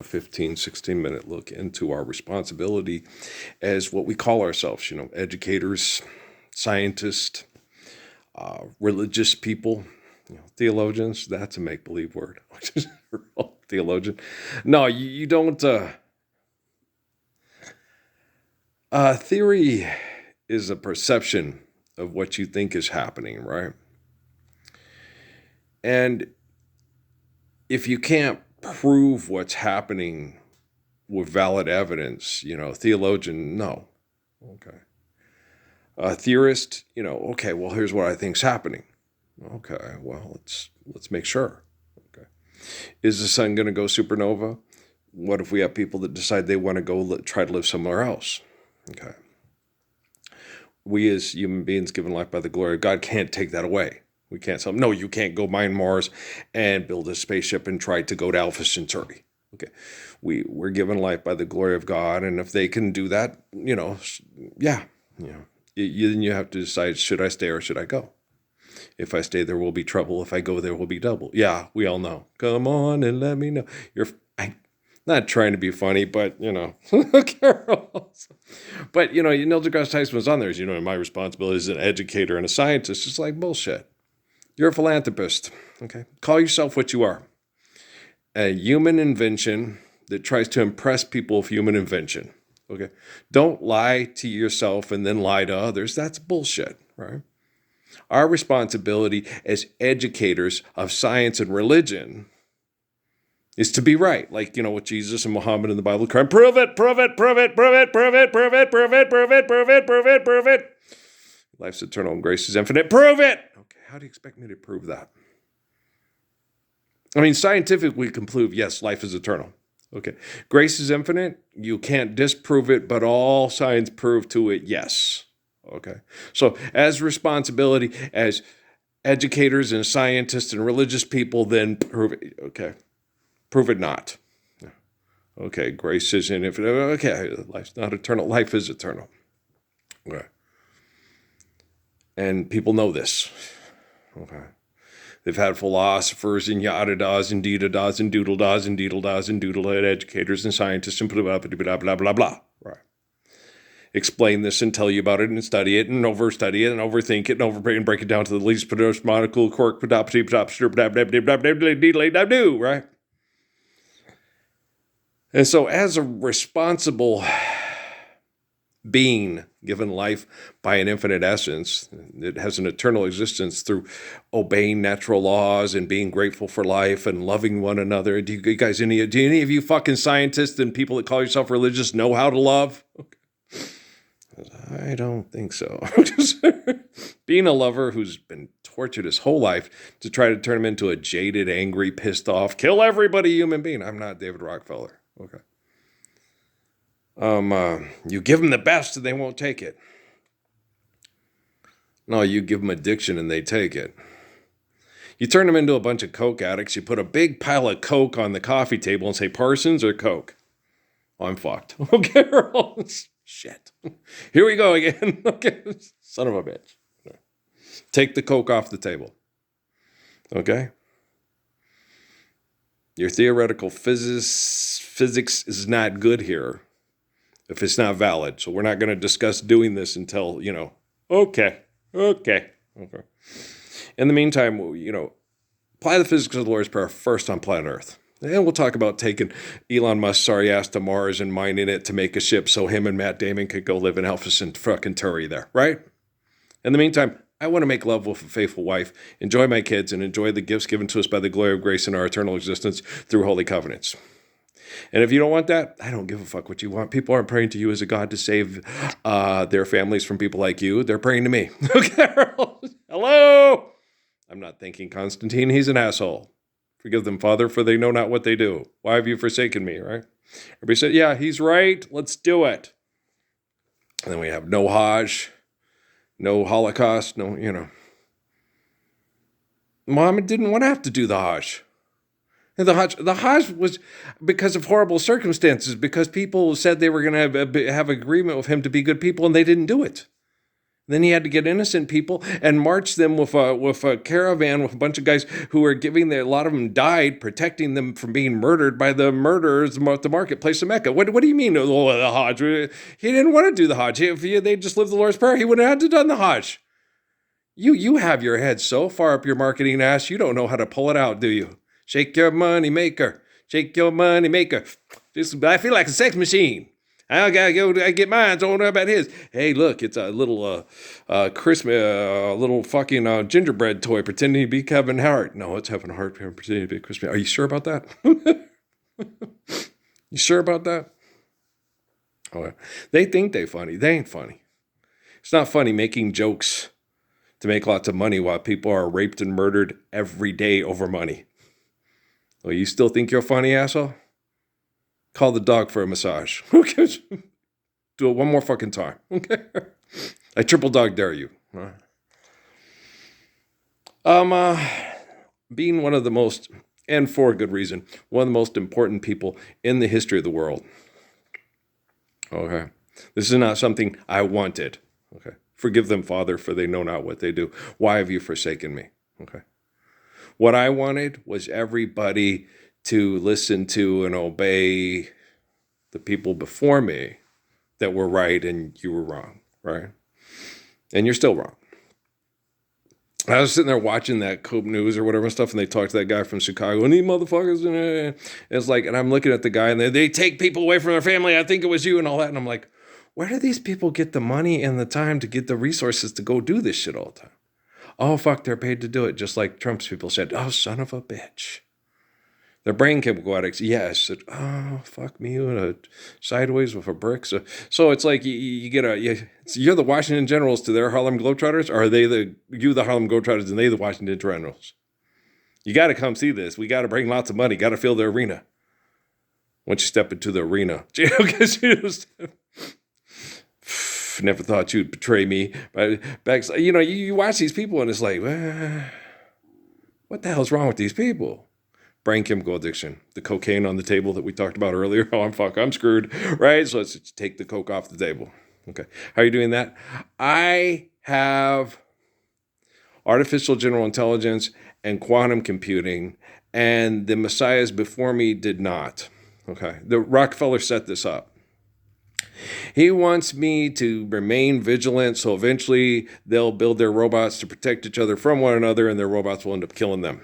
15, 16-minute look into our responsibility as what we call ourselves, educators, scientists, religious people, theologians. That's a make-believe word. Theologian. No, you don't. Theory is a perception of what you think is happening, right? And if you can't prove what's happening with valid evidence, theologian, no. Okay. A theorist, okay, well, here's what I think's happening. Okay, well, let's make sure. Okay. Is the sun going to go supernova? What if we have people that decide they want to go try to live somewhere else? Okay. We as human beings given life by the glory of God can't take that away. We can't say, no, you can't go mine Mars and build a spaceship and try to go to Alpha Centauri. Okay. We're given life by the glory of God, and if they can do that, yeah. Then you have to decide, should I stay or should I go? If I stay, there will be trouble. If I go, there will be double. Yeah, we all know. Come on and let me know. I'm not trying to be funny, but, Carol. But, Neil deGrasse Tyson was on there. My responsibility as an educator and a scientist is like bullshit. You're a philanthropist, okay? Call yourself what you are. A human invention that tries to impress people with human invention, okay? Don't lie to yourself and then lie to others. That's bullshit, right? Our responsibility as educators of science and religion is to be right. Like, with Jesus and Muhammad in the Bible, crying, prove it, prove it, prove it, prove it, prove it, prove it, prove it, prove it, prove it, prove it, prove it. Life's eternal and grace is infinite. Prove it! Okay, how do you expect me to prove that? I mean, scientifically, we can prove, yes, life is eternal. Okay, grace is infinite. You can't disprove it, but all signs prove to it, yes. Okay, so as responsibility, as educators and scientists and religious people, then prove it. Okay, prove it not. Okay, grace is infinite. Okay, life's not eternal. Life is eternal. Okay. And people know this. Okay. They've had philosophers and yada-das and dee-da-das and doodle-das and deedle-das and doodle-head educators and scientists and blah, blah, blah, blah, blah. Right. Explain this and tell you about it and study it and overstudy it and overthink it and break it down to the least monocle cork, right? And so as a responsible being given life by an infinite essence, it has an eternal existence through obeying natural laws and being grateful for life and loving one another. Do you guys, do any of you fucking scientists and people that call yourself religious know how to love? Okay. I don't think so. Being a lover who's been tortured his whole life to try to turn him into a jaded, angry, pissed off, kill everybody human being. I'm not David Rockefeller. Okay. You give them the best and they won't take it. No, you give them addiction and they take it. You turn them into a bunch of Coke addicts. You put a big pile of Coke on the coffee table and say, Parsons or Coke? Oh, I'm fucked. Okay, shit. Here we go again. Okay, son of a bitch. Take the Coke off the table. Okay? Your theoretical physics is not good here if it's not valid. So we're not going to discuss doing this until, okay. In the meantime, apply the physics of the Lord's Prayer first on planet Earth. And we'll talk about taking Elon Musk's sorry ass to Mars and mining it to make a ship so him and Matt Damon could go live in Alpha Centauri there, right? In the meantime, I want to make love with a faithful wife, enjoy my kids, and enjoy the gifts given to us by the glory of grace in our eternal existence through holy covenants. And if you don't want that, I don't give a fuck what you want. People aren't praying to you as a God to save their families from people like you. They're praying to me. Hello? I'm not thinking Constantine. He's an asshole. Forgive them, Father, for they know not what they do. Why have you forsaken me, right? Everybody said, yeah, he's right. Let's do it. And then we have no Hajj, no Holocaust, no, Muhammad didn't want to have to do the Hajj. And the Hajj was because of horrible circumstances, because people said they were going to have agreement with him to be good people, and they didn't do it. Then he had to get innocent people and march them with a caravan with a bunch of guys who were a lot of them died, protecting them from being murdered by the murderers at the marketplace of Mecca. What do you mean, oh, the Hajj? He didn't want to do the Hajj. If they just lived the Lord's Prayer, he wouldn't have had to done the Hajj. You have your head so far up your marketing ass, you don't know how to pull it out, do you? Shake your money maker. Shake your money maker. I feel like a sex machine. I gotta go. I get mine. Don't know about his. Hey, look, it's a little Christmas, little fucking gingerbread toy pretending to be Kevin Hart. No, it's Kevin Hart pretending to be Christmas. Are you sure about that? You sure about that? Oh, they think they're funny. They ain't funny. It's not funny making jokes to make lots of money while people are raped and murdered every day over money. Well, you still think you're funny, asshole? Call the dog for a massage. Okay. Do it one more fucking time. Okay. I triple dog dare you. Being one of the most, and for a good reason, one of the most important people in the history of the world. Okay. This is not something I wanted. Okay. Forgive them, Father, for they know not what they do. Why have you forsaken me? Okay. What I wanted was everybody to listen to and obey the people before me that were right and you were wrong, right? And you're still wrong. I was sitting there watching that Cope News or whatever stuff, and they talked to that guy from Chicago, and these motherfuckers, and it's like, and I'm looking at the guy, and they take people away from their family. I think it was you and all that. And I'm like, where do these people get the money and the time to get the resources to go do this shit all the time? Oh, fuck, they're paid to do it. Just like Trump's people said, oh, son of a bitch. They're brain chemical addicts. Yes. Oh, fuck me. Sideways with a brick. So it's like you're the Washington Generals to their Harlem Globetrotters, or are you the Harlem Globetrotters and they the Washington Generals? You got to come see this. We got to bring lots of money. Got to fill the arena. Once you step into the arena, never thought you'd betray me. But you watch these people and it's like, what the hell's wrong with these people? Brain chemical addiction, the cocaine on the table that we talked about earlier. Oh, I'm screwed, right? So let's take the coke off the table. Okay. How are you doing that? I have artificial general intelligence and quantum computing, and the messiahs before me did not. Okay. The Rockefeller set this up. He wants me to remain vigilant, so eventually they'll build their robots to protect each other from one another, and their robots will end up killing them.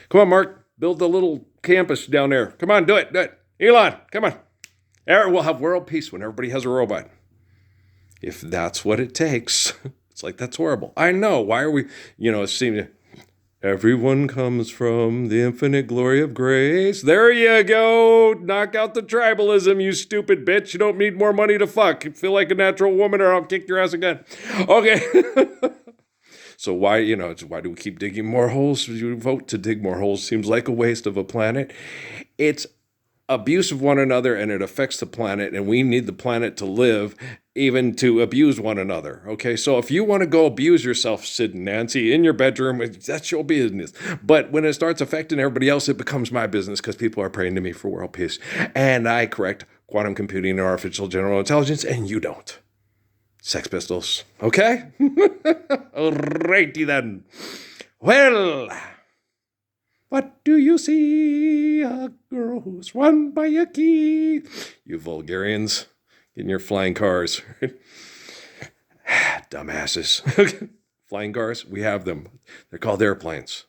Come on, Mark, build the little campus down there. Come on, do it. Elon, come on. We'll have world peace when everybody has a robot. If that's what it takes, it's like, that's horrible. I know. Why are we, it seems everyone comes from the infinite glory of grace. There you go. Knock out the tribalism, you stupid bitch. You don't need more money to fuck. Feel like a natural woman or I'll kick your ass again. Okay. So why do we keep digging more holes? You vote to dig more holes. Seems like a waste of a planet. It's abuse of one another, and it affects the planet, and we need the planet to live, even to abuse one another. Okay, so if you want to go abuse yourself, Sid and Nancy, in your bedroom, that's your business. But when it starts affecting everybody else, it becomes my business because people are praying to me for world peace. And I correct quantum computing and artificial general intelligence, and you don't. Sex Pistols. Okay? Alrighty then. Well, what do you see? A girl who's run by a key. You vulgarians. Get in your flying cars. Dumbasses. Flying cars? We have them. They're called airplanes.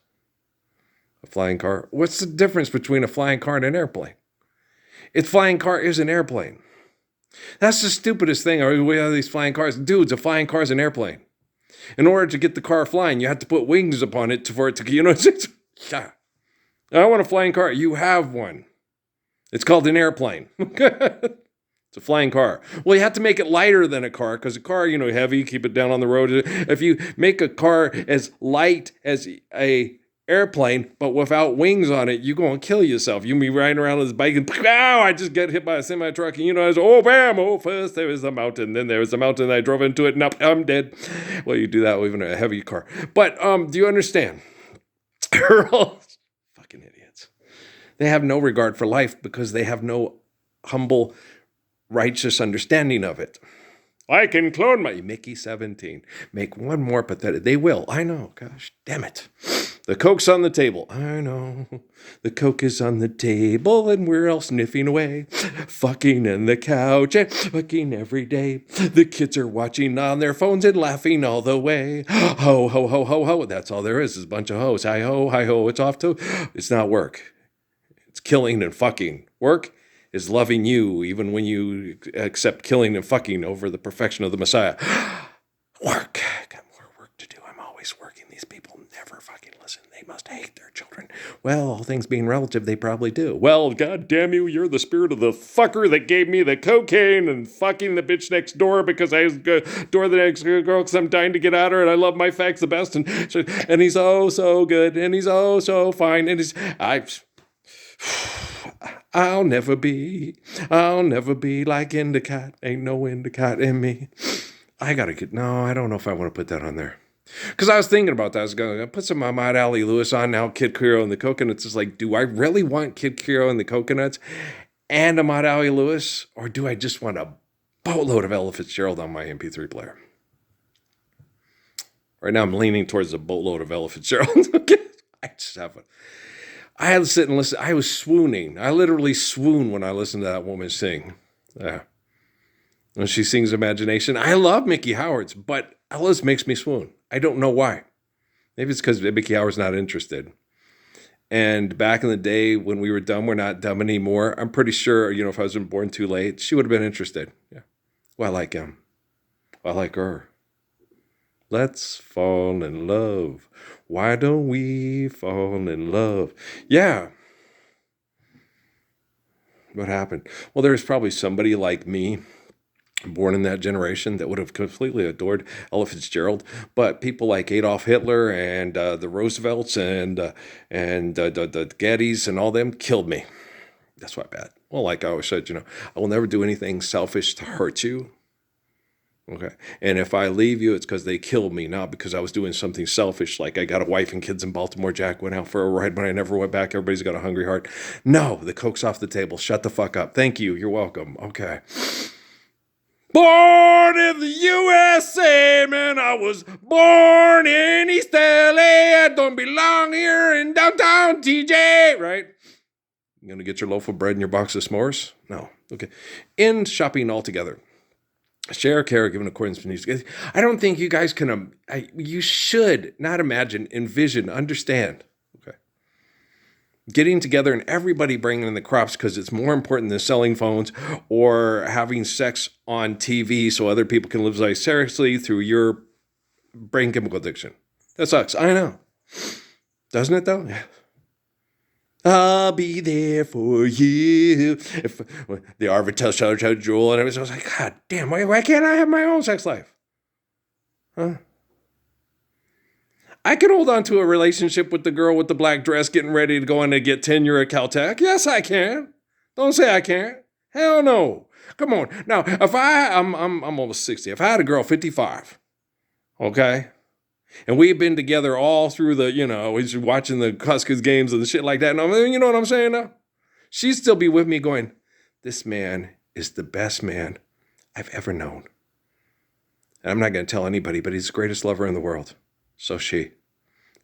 A flying car? What's the difference between a flying car and an airplane? A flying car is an airplane. That's the stupidest thing. We have these flying cars. Dudes, a flying car is an airplane. In order to get the car flying, you have to put wings upon it for it to, yeah. I want a flying car. You have one. It's called an airplane. It's a flying car. Well, you have to make it lighter than a car because a car, heavy, keep it down on the road. If you make a car as light as a airplane, but without wings on it, you're going to kill yourself. You'll be riding around on this bike and, I just get hit by a semi-truck. And I was, bam, first there was a mountain, then there was a mountain, I drove into it, and I'm dead. Well, you do that with even a heavy car. But do you understand? Girls, fucking idiots. They have no regard for life because they have no humble, righteous understanding of it. I can clone my Mickey 17. Make one more pathetic. They will. I know. Gosh, damn it. The Coke's on the table. I know. The Coke is on the table and we're all sniffing away. Fucking in the couch and fucking every day. The kids are watching on their phones and laughing all the way. Ho, ho, ho, ho, ho. That's all there is a bunch of hoes. Hi, ho, hi, ho. It's off to. It's not work. It's killing and fucking. Work is loving you even when you accept killing and fucking over the perfection of the Messiah. Work. Got more work to do. I'm always working. These people never fucking listen. They must hate their children. Well, all things being relative, they probably do. Well, god damn you, you're the spirit of the fucker that gave me the cocaine and fucking the bitch next door because I door the next girl because I'm dying to get at her and I love my fags the best and he's oh so good and he's oh so fine and I'll never be like Endicott. Ain't no Endicott in me. I don't know if I want to put that on there. Because I was thinking about that. I was going to put some Ahmad Ali Lewis on now, Kid Creole and the Coconuts. It's like, do I really want Kid Creole and the Coconuts and Ahmad Ali Lewis? Or do I just want a boatload of Ella Fitzgerald on my MP3 player? Right now I'm leaning towards a boatload of Ella Fitzgerald. I had to sit and listen. I was swooning. I literally swoon when I listened to that woman sing. Yeah. When she sings Imagination. I love Mickey Howard's, but Ella's makes me swoon. I don't know why. Maybe it's because Mickey Howard's not interested. And back in the day when we were dumb, we're not dumb anymore. I'm pretty sure, if I wasn't born too late, she would have been interested. Yeah. Well, I like him. I like her. Let's fall in love. Why don't we fall in love? Yeah. What happened? Well, there's probably somebody like me, born in that generation, that would have completely adored Ella Fitzgerald. But people like Adolf Hitler and the Roosevelts and the Gettys and all them killed me. That's why bad. Well, like I always said, I will never do anything selfish to hurt you. Okay. And if I leave you, it's because they killed me, not because I was doing something selfish, like I got a wife and kids in Baltimore. Jack went out for a ride, but I never went back. Everybody's got a hungry heart. No, the Coke's off the table. Shut the fuck up. Thank you. You're welcome. Okay. Born in the USA, man. I was born in East LA. I don't belong here in downtown TJ, right? You gonna get your loaf of bread and your box of s'mores? No. Okay. End shopping altogether. Share, care, give in accordance with needs. I don't think you guys can, you should not imagine, envision, understand. Okay. Getting together and everybody bringing in the crops because it's more important than selling phones or having sex on TV so other people can live vicariously through your brain chemical addiction. That sucks. I know. Doesn't it though? Yeah. I'll be there for you. If the Arvitel showed Jewel and everything, I was like, God damn, why can't I have my own sex life? Huh? I can hold on to a relationship with the girl with the black dress getting ready to go in to get tenure at Caltech. Yes, I can. Don't say I can't. Hell no. Come on. Now, if I'm almost 60. If I had a girl 55, okay? And we've been together all through we're watching the Huskers games and the shit like that. And you know what I'm saying now? She'd still be with me going, this man is the best man I've ever known. And I'm not going to tell anybody, but he's the greatest lover in the world. So she.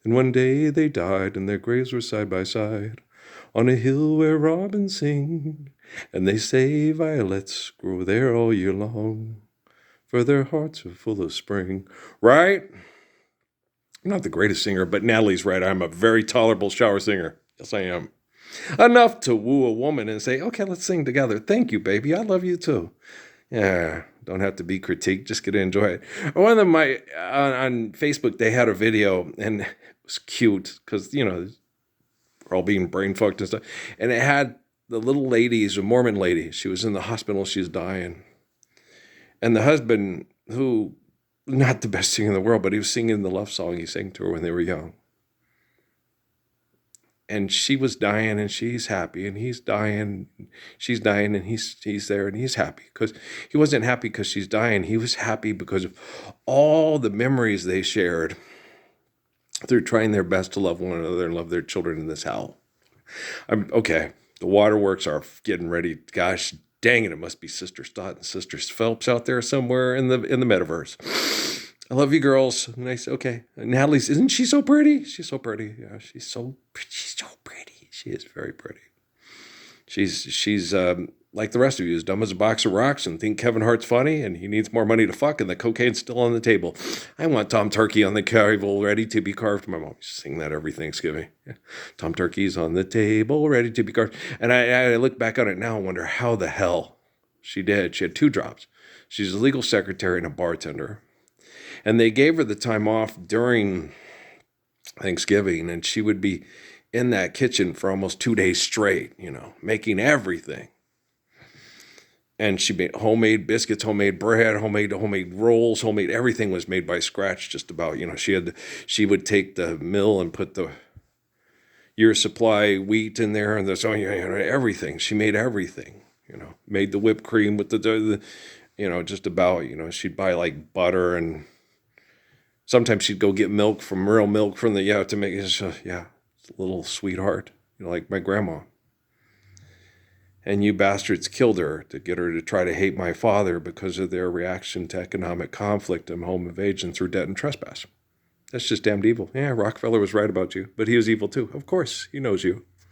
And one day they died and their graves were side by side on a hill where robins sing. And they say violets grow there all year long, for their hearts are full of spring. Right? I'm not the greatest singer, but Natalie's right. I'm a very tolerable shower singer. Yes, I am. Enough to woo a woman and say, okay, let's sing together. Thank you, baby. I love you too. Yeah, don't have to be critiqued. Just get to enjoy it. One of my, on Facebook, they had a video and it was cute because, we're all being brain fucked and stuff. And it had the little lady, a Mormon lady. She was in the hospital. She's dying. And the husband, who, not the best singer in the world, but he was singing the love song he sang to her when they were young. And she was dying and she's happy and he's dying. She's dying and he's there and he's happy because he wasn't happy because she's dying. He was happy because of all the memories they shared through trying their best to love one another and love their children in this hell. Okay. The waterworks are getting ready. Gosh Dang it must be Sister Stott and Sister Phelps out there somewhere in the metaverse. I love you girls. And I said, okay. And Natalie's, isn't she so pretty? She's so pretty. Yeah, she's so pretty. She is very pretty. She's like the rest of you, as dumb as a box of rocks and think Kevin Hart's funny and he needs more money to fuck and the cocaine's still on the table. I want Tom Turkey on the table ready to be carved. My mom used to sing that every Thanksgiving. Yeah. Tom Turkey's on the table ready to be carved. And I look back on it now and wonder how the hell she did. She had 2 jobs. She's a legal secretary and a bartender. And they gave her the time off during Thanksgiving, and she would be in that kitchen for almost 2 days straight, making everything. And she made homemade biscuits, homemade bread, homemade rolls, everything was made by scratch just about. She would take the mill and put the year's supply wheat in there and everything. She made everything, made the whipped cream with the just about, she'd buy like butter and sometimes she'd go get milk from real milk from the, to make it, it's a little sweetheart, like my grandma. And you bastards killed her to get her to try to hate my father because of their reaction to economic conflict and home invasion through debt and trespass. That's just damned evil. Yeah, Rockefeller was right about you, but he was evil too. Of course, he knows you.